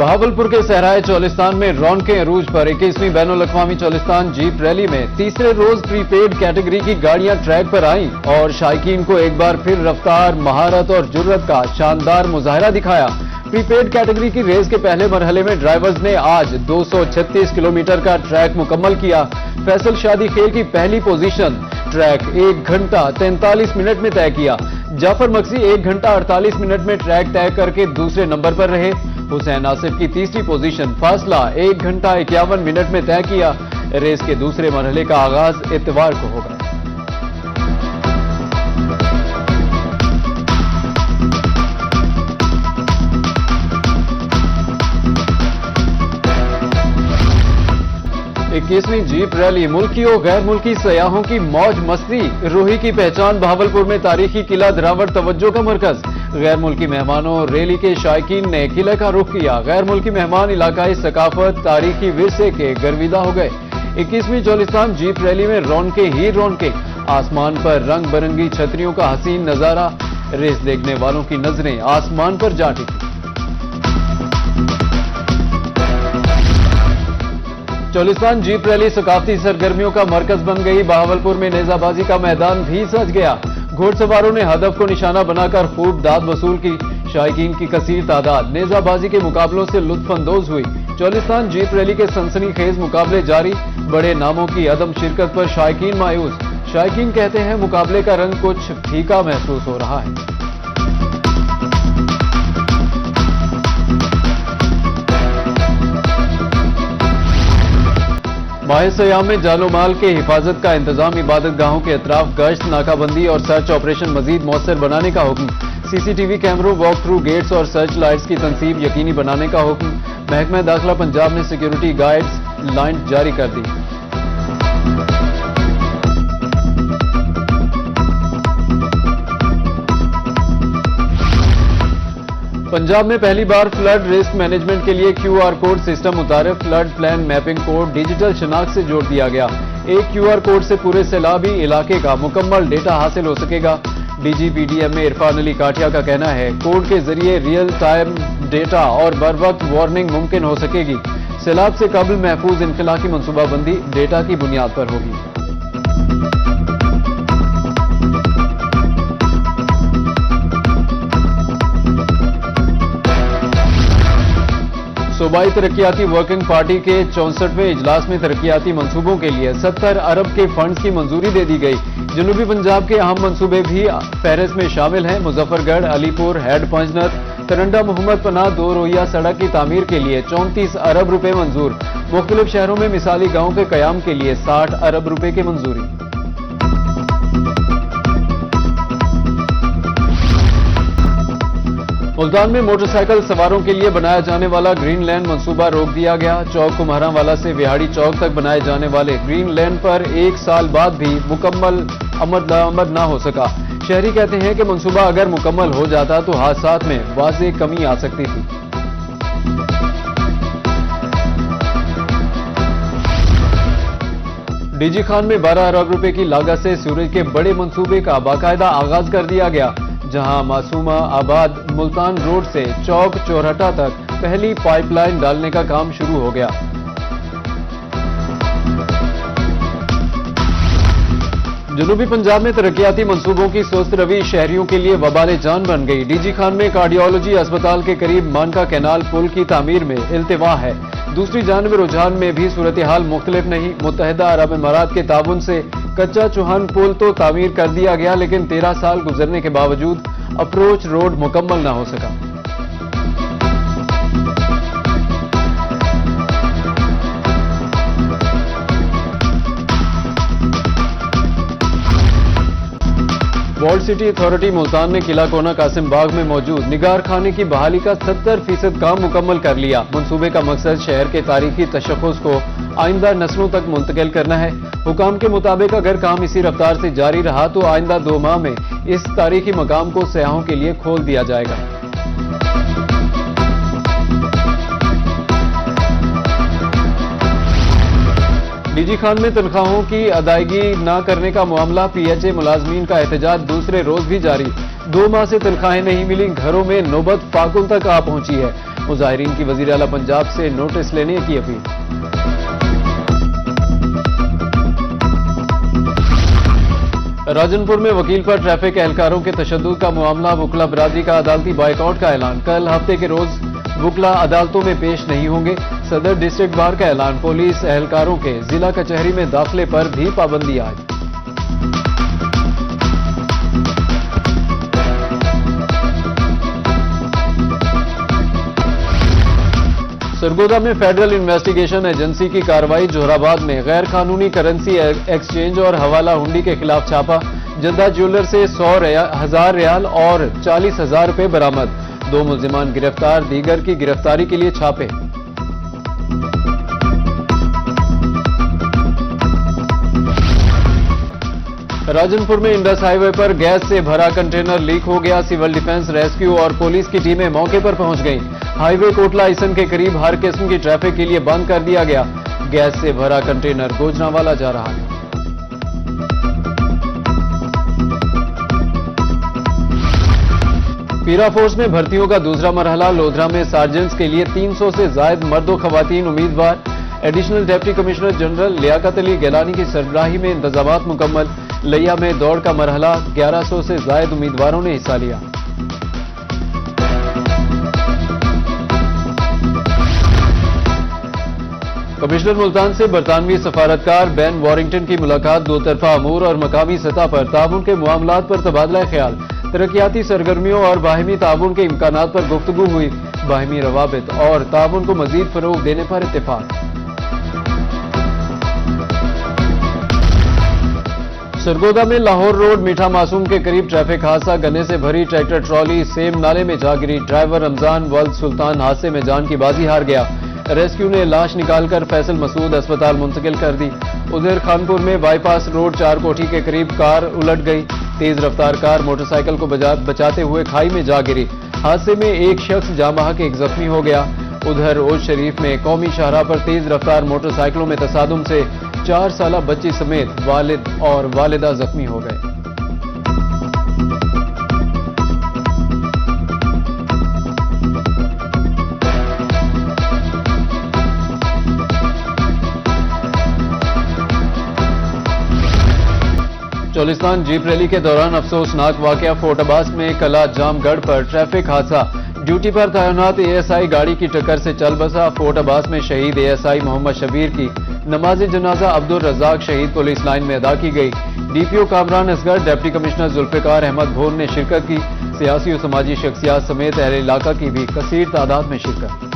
बहावलपुर के सहराए चौलिस्तान में रौनकें अरूज पर 21वीं बैनुल-अक़वामी चौलिस्तान जीप रैली में तीसरे रोज प्रीपेड कैटेगरी की गाड़ियां ट्रैक पर आईं और शायकीन को एक बार फिर रफ्तार, महारत और जुर्रत का शानदार मुजाहरा दिखाया। प्रीपेड कैटेगरी की रेस के पहले मरहले में ड्राइवर्स ने आज 236 किलोमीटर का ट्रैक मुकम्मल किया। फैसल शादी खेल की पहली पोजीशन ट्रैक 1 घंटा 43 मिनट में तय किया। जाफर मक्सी 1 घंटा 48 मिनट में ट्रैक तय करके दूसरे नंबर पर रहे। हुसैन आसिफ की तीसरी पोजीशन फासला 1 घंटा 51 मिनट में तय किया। रेस के दूसरे मरहले का आगाज इतवार को होगा। इक्कीसवीं जीप रैली मुल्की और गैर मुल्की सयाहों की मौज मस्ती। रूही की पहचान बहावलपुर में तारीखी किला दरावड़ तवज्जो का मरकज। गैर मुल्की मेहमानों रैली के शायकीन ने किले का रुख किया। गैर मुल्की मेहमान इलाकाई सकाफत, तारीखी विरसे के गर्विदा हो गए। 21वीं चौलिस्तान जीप रैली में रौनकें ही रौनकें। आसमान पर रंग बिरंगी छतरियों का हसीन नजारा। रेस देखने वालों की नजरें आसमान पर जा टिकी। चौलिस्तान जीप रैली सकाफती सरगर्मियों का मरकज बन गई। बहावलपुर में नेजाबाजी का मैदान भी सज गया। घोड़सवारों ने हदफ को निशाना बनाकर खूब दाद वसूल की। शायकीन की कसीर तादाद नेजाबाजी के मुकाबलों से लुत्फानंदोज हुई। चौलिस्तान जीप रैली के सनसनीखेज मुकाबले जारी। बड़े नामों की अदम शिरकत पर शायकीन मायूस। शायकीन कहते हैं मुकाबले का रंग कुछ फीका महसूस हो रहा है। माह सयाम में जानो माल के हिफाजत का इंतजाम, इबादत गाहों के अतराफ गश्त, नाकाबंदी और सर्च ऑपरेशन मजीद मौसर बनाने का हुक्म। सीसीटीवी कैमरों, वॉक थ्रू गेट्स और सर्च लाइट्स की तनसीब यकीनी बनाने का हुक्म। महकमा दाखिला पंजाब ने सिक्योरिटी गाइड्स लाइन जारी कर दी। पंजाब में पहली बार फ्लड रिस्क मैनेजमेंट के लिए QR कोड सिस्टम मुतारिफ। Flood plan mapping code digital शनाख्त से जोड़ दिया गया। एक QR कोड से पूरे सैलाबी इलाके का मुकम्मल डेटा हासिल हो सकेगा। DGPDM में इरफान अली काठिया का कहना है कोड के जरिए रियल टाइम डेटा और बर वक्त वार्निंग मुमकिन हो सकेगी। सैलाब से कबल महफूज इनखला की मनसूबाबंदी डेटा की बुनियाद पर होगी। सूबाई तरक्याती वर्किंग पार्टी के 64वें इजलास में तरक्याती मंसूबों के लिए 70 अरब के फंड्स की मंजूरी दे दी गई। जनूबी पंजाब के अहम मंसूबे भी फहरिस्त में शामिल हैं। मुजफ्फरगढ़, अलीपुर, हेड पंजनत, तरंडा मोहम्मद पनाह 2 रोइया सड़क की तामीर के लिए 34 अरब रुपए मंजूर। मुख्तलिफ शहरों में मिसाली गांवों के कयाम के लिए 60 अरब रुपए की मंजूरी। मुल्तान में मोटरसाइकिल सवारों के लिए बनाया जाने वाला ग्रीन लैंड मंसूबा रोक दिया गया। चौक कुम्हारावाला से विहाड़ी चौक तक बनाए जाने वाले ग्रीन लैंड पर 1 साल बाद भी मुकम्मल अमल न हो सका। शहरी कहते हैं कि मंसूबा अगर मुकम्मल हो जाता तो हादसात में वाज़ेह कमी आ सकती थी। डीजी खान में 12 अरब रुपए की लागत से सूरज के बड़े मंसूबे का बाकायदा आगाज कर दिया गया, जहां मासूमा आबाद मुल्तान रोड से चौक चौराहा तक पहली पाइपलाइन डालने का काम शुरू हो गया। जनूबी पंजाब में तरक्याती मंसूबों की सुस्त रवि शहरियों के लिए वबाले जान बन गई। डीजी खान में कार्डियोलॉजी अस्पताल के करीब मानका कैनाल पुल की तामीर में इल्तिवा है। दूसरी जानब रुझान में भी सूरत हाल मुख्तलिफ नहीं। मुत्तहिदा अरब इमारात के ताउन से कच्चा चौहान पुल तो तामीर कर दिया गया, लेकिन 13 साल गुजरने के बावजूद अप्रोच रोड मुकम्मल न हो सका। वॉल्ड सिटी अथॉरिटी मुल्तान ने किला कोना कासिम बाग में मौजूद निगार खाने की बहाली का 70% काम मुकम्मल कर लिया। मंसूबे का मकसद शहर के तारीखी तशख्खुस को आइंदा नस्लों तक मुंतकिल करना है। हुकाम के मुताबिक अगर काम इसी रफ्तार से जारी रहा तो आइंदा 2 माह में इस तारीखी मकाम को सयाहों के लिए खोल दिया जाएगा। डीजी खान में तनख्वाहों की अदायगी न करने का मामला, PHA मुलाजमीन का एहतजाज दूसरे रोज भी जारी। 2 माह से तनख्वाहें नहीं मिली, घरों में नौबत फाकुल तक आ पहुंची है। मुजाहिरीन की वजीर आला पंजाब से नोटिस लेने की अपील। राजनपुर में वकील पर ट्रैफिक एहलकारों के तशद्दुद का मामला, वुकला बरादरी का अदालती बाइकआउट का ऐलान। कल हफ्ते के रोज वुकला अदालतों में पेश नहीं होंगे। सदर डिस्ट्रिक्ट बार का ऐलान। पुलिस एहलकारों के जिला कचहरी में दाखिले पर भी पाबंदी आयद। सरगोदा में फेडरल इन्वेस्टिगेशन एजेंसी की कार्रवाई। जोहराबाद में गैर कानूनी करेंसी एक्सचेंज और हवाला हुंडी के खिलाफ छापा। जद्दा ज्वेलर से 100,000 रियाल और 40,000 रुपए बरामद। 2 मुल्जिमान गिरफ्तार। दीगर की गिरफ्तारी के लिए छापे। राजनपुर में इंडस हाईवे पर गैस से भरा कंटेनर लीक हो गया। सिविल डिफेंस, रेस्क्यू और पुलिस की टीमें मौके पर पहुंच गईं। हाईवे कोटला ईसन के करीब हर किस्म की ट्रैफिक के लिए बंद कर दिया गया। गैस से भरा कंटेनर गोजरावाला जा रहा है। पीरा फोर्स में भर्तियों का दूसरा मरहला। लोधरा में सार्जेंट्स के लिए 300 से ज्यादा मर्द व खवातीन उम्मीदवार। Additional deputy commissioner general Liaquat Ali Gilani की सरबराही में इंतजामात मुकम्मल। लिया में दौड़ का मरहला। 1100 से ज्यादा उम्मीदवारों ने हिस्सा लिया। कमिश्नर मुल्तान से बरतानवी सफारतकार बेन वॉरिंगटन की मुलाकात। दो तरफा अमूर और मकामी सतह पर ताउन के मामलात पर तबादला ख्याल। तरक्याती सरगर्मियों और बाहिमी ताउन के इम्कानात पर गुफ्तगू हुई। बाहिमी रवाबित और ताउन को मजीद फरोग देने पर इत्तेफाक। सरगोदा में लाहौर रोड मीठा मासूम के करीब ट्रैफिक हादसा। गन्ने से भरी ट्रैक्टर ट्रॉली सेम नाले में जा गिरी। ड्राइवर रमजान वल्द सुल्तान हादसे में जान की बाजी हार गया। रेस्क्यू ने लाश निकालकर फैसल मसूद अस्पताल मुंतकिल कर दी। उधर खानपुर में बाईपास रोड 4 कोठी के करीब कार उलट गई। तेज रफ्तार कार मोटरसाइकिल को बचाते हुए खाई में जा गिरी। हादसे में एक शख्स जाँ बहक एक जख्मी हो गया। उधर ओज शरीफ में कौमी शाहराह पर तेज रफ्तार मोटरसाइकिलों में तसादुम से 4 साला बच्ची समेत वालिद और वालिदा जख्मी हो गए। चोलिस्तान जीप रैली के दौरान अफसोसनाक वाकया। फोर्ट अब्बास में कला जामगढ़ पर ट्रैफिक हादसा। ड्यूटी पर तैनात एएसआई गाड़ी की टक्कर से चल बसा। फोर्ट अब्बास में शहीद एएसआई मोहम्मद शबीर की नमाज जनाजा अब्दुल रजाक शहीद पुलिस लाइन में अदा की गई। DPO Kamran Asghar, deputy commissioner Zulfiqar Ahmed Bhor ने शिरकत की। सियासी और समाजी शख्सियात समेत अहले इलाका की भी कसीर तादाद में शिरकत।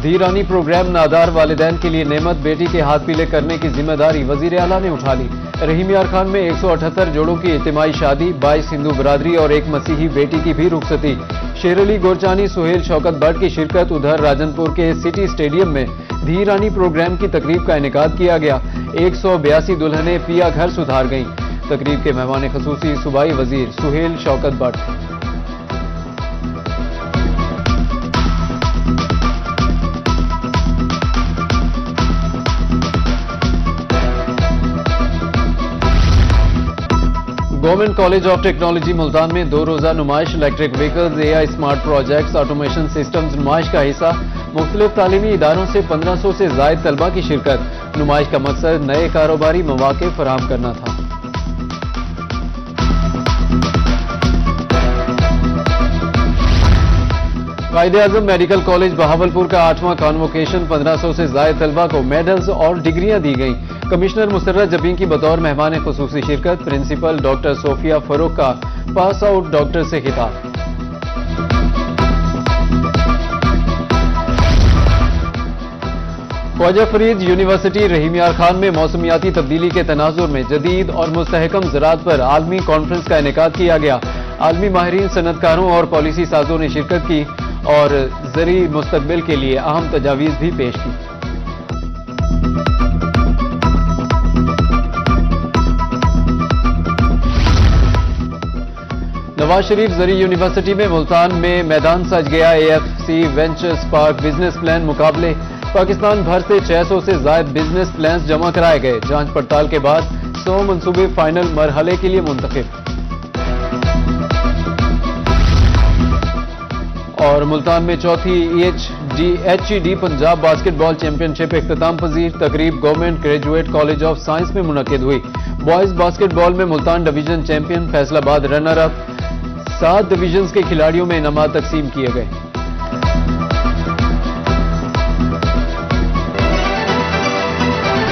धीरानी प्रोग्राम नादार वालिदैन के लिए नेमत। बेटी के हाथ पीले करने की जिम्मेदारी वजीर आला ने उठा ली। रहीम यार खान में 178 जोड़ों की इज्तिमाई शादी। 22 हिंदू बरादरी और एक मसीही बेटी की भी रुखसती। शेर अली गोरचानी, सुहेल शौकत भट्ट की शिरकत। उधर राजनपुर के सिटी स्टेडियम में धीरानी प्रोग्राम की तकरीब का इनेकाद किया गया। 182 दुल्हनें पिया घर सुधार गईं। तकरीब के मेहमान खसूसी सूबाई वजीर Suhail Shaukat Bhatt. Government college of technology Multan में 2 रोजा नुमाइश। Electric vehicles, AI smart projects, automation systems नुमाइश का हिस्सा। मुख्तलिफ तालीमी इदारों से 1500 से ज्यादा तलबा की शिरकत। नुमाइश का मकसद नए कारोबारी मौके फराहम करना था। कायदे-आज़म मेडिकल कॉलेज बहावलपुर का 8वां कॉन्वोकेशन। 1500 से ज्यादा तलबा को मेडल्स और डिग्रियां दी गईं। कमिश्नर मुसर्रत जबीन की बतौर मेहमान खुसूसी शिरकत। प्रिंसिपल डॉक्टर सोफिया फरूक का पास आउट डॉक्टर से खिताब। ख्वाजा फरीद यूनिवर्सिटी रहीम यार खान में मौसमियाती तब्दीली के तनाजुर में जदीद और मुस्तहकम ज़राअत पर आलमी कॉन्फ्रेंस का इनेकाद किया गया। आलमी माहिरीन, सनतकारों और पॉलिसी साजों ने शिरकत की और ज़री मुस्तकबिल के लिए अहम तजावीज़ भी पेश की। नवाज शरीफ ज़री यूनिवर्सिटी में मुल्तान में मैदान सज गया। AFC ventures park business plan मुकाबले। पाकिस्तान भर से 600 से ज्यादा बिजनेस प्लान्स जमा कराए गए। जांच पड़ताल के बाद 100 मंसूबे फाइनल मरहले के लिए मुंतखब। और मुल्तान में चौथी HED पंजाब बास्केटबॉल चैंपियनशिप इख्तिताम पजीर तकरीब government graduate college of science में मुनक्किद हुई। बॉयज बास्केटबॉल में Multan division champion, Faisalabad runner up, 7 division के खिलाड़ियों में इनामात तकसीम किए गए।